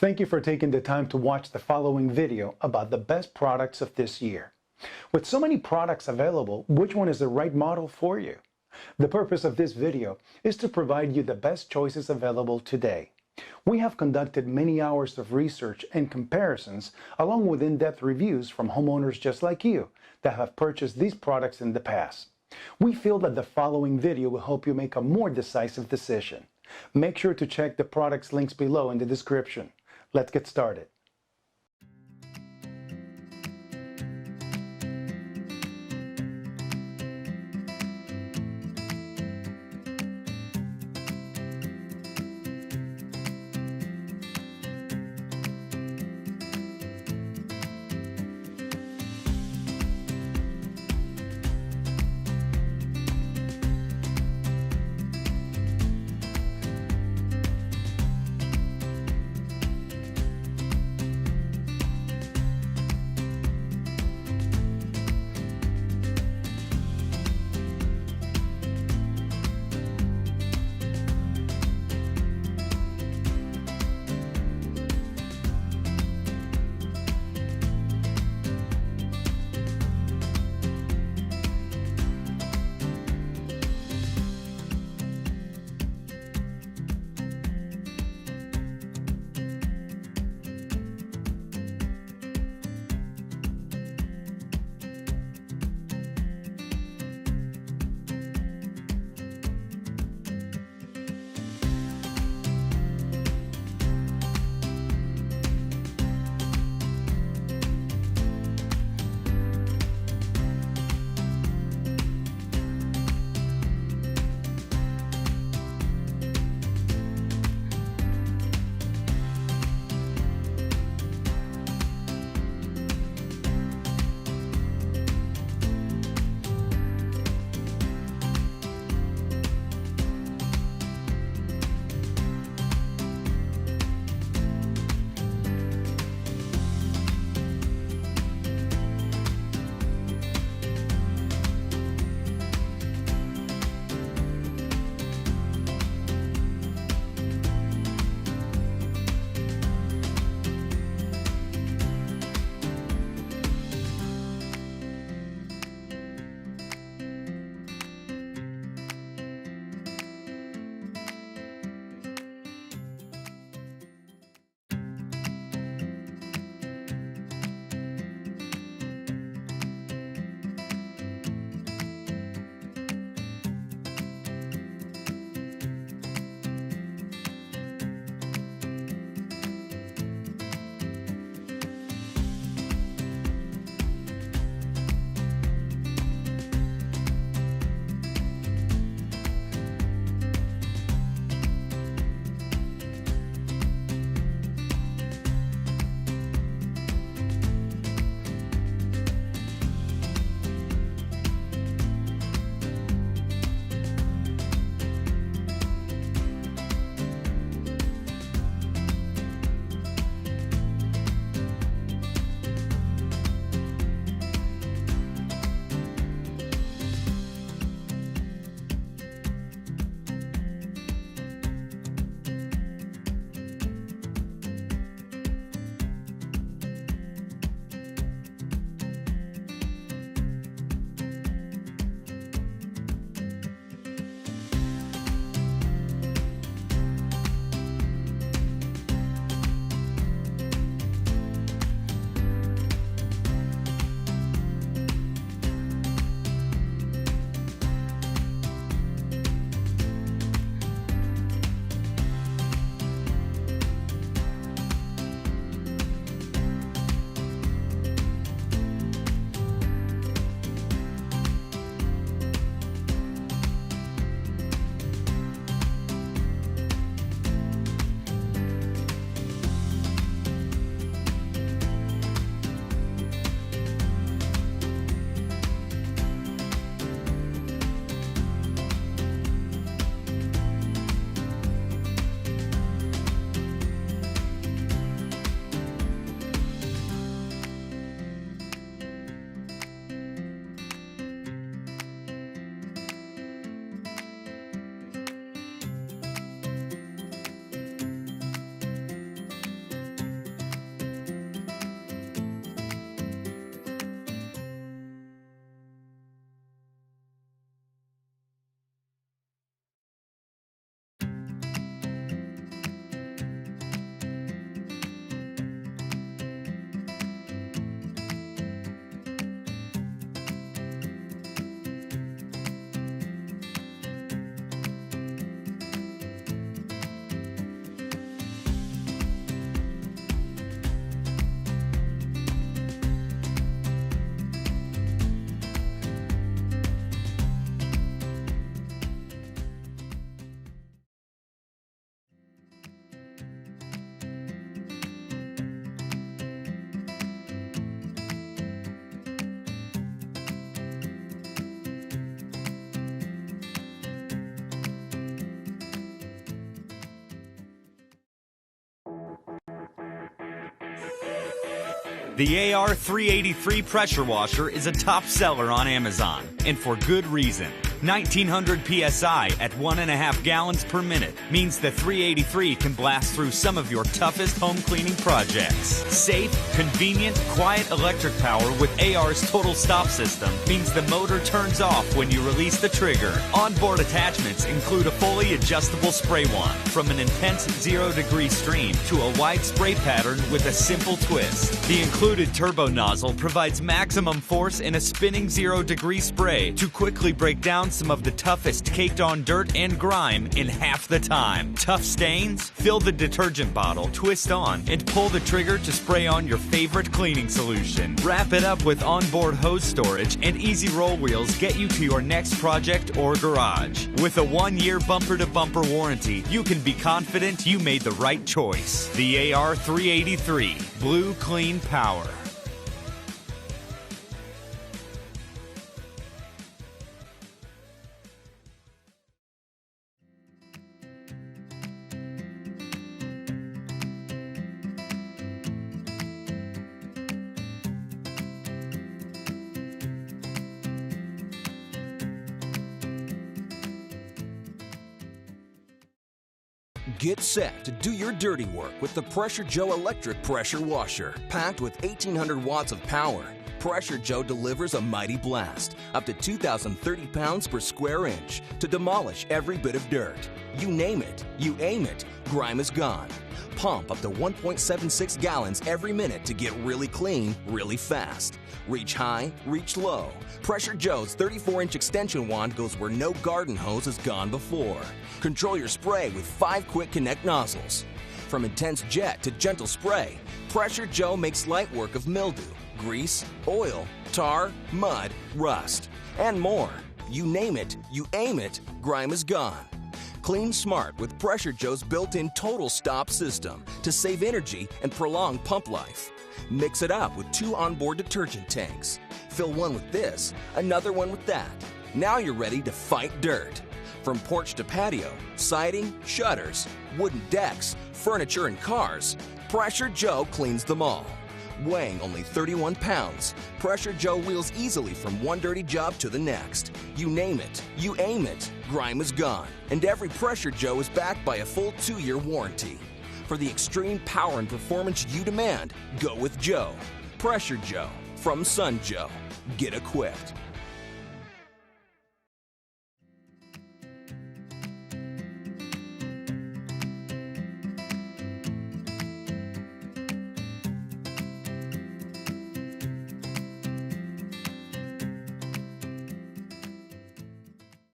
Thank you for taking the time to watch the following video about the best products of this year. With so many products available, which one is the right model for you? The purpose of this video is to provide you the best choices available today. We have conducted many hours of research and comparisons along with in-depth reviews from homeowners just like you that have purchased these products in the past. We feel that the following video will help you make a more decisive decision. Make sure to check the products links below in the description. Let's get started. The AR383 pressure washer is a top seller on Amazon, and for good reason. 1900 psi at 1.5 gallons per minute means the 383 can blast through some of your toughest home cleaning projects. Safe, convenient, quiet electric power with AR's total stop system means the motor turns off when you release the trigger. Onboard attachments include a fully adjustable spray wand, from an intense 0-degree stream to a wide spray pattern with a simple twist. The included turbo nozzle provides maximum force in a spinning 0-degree spray to quickly break down some of the toughest caked-on dirt and grime in half the time. Tough stains? Fill the detergent bottle, twist on, and pull the trigger to spray on your favorite cleaning solution. Wrap it up with onboard hose storage, and easy roll wheels get you to your next project or garage. With a 1-year bumper-to-bumper warranty, you can be confident you made the right choice. The AR383, Blue Clean Power. Get set to do your dirty work with the Pressure Joe electric pressure washer. Packed with 1,800 watts of power, Pressure Joe delivers a mighty blast, up to 2,030 pounds per square inch, to demolish every bit of dirt. You name it, you aim it, grime is gone. Pump up to 1.76 gallons every minute to get really clean, really fast. Reach high, reach low. Pressure Joe's 34-inch extension wand goes where no garden hose has gone before. Control your spray with 5 quick connect nozzles. From intense jet to gentle spray, Pressure Joe makes light work of mildew, grease, oil, tar, mud, rust, and more. You name it, you aim it, grime is gone. Clean smart with Pressure Joe's built-in total stop system to save energy and prolong pump life. Mix it up with 2 onboard detergent tanks. Fill one with this, another one with that. Now you're ready to fight dirt. From porch to patio, siding, shutters, wooden decks, furniture, and cars, Pressure Joe cleans them all. Weighing only 31 pounds, Pressure Joe wheels easily from one dirty job to the next. You name it, you aim it, grime is gone. And every Pressure Joe is backed by a full 2-year warranty. For the extreme power and performance you demand, go with Joe. Pressure Joe from Sun Joe. Get equipped.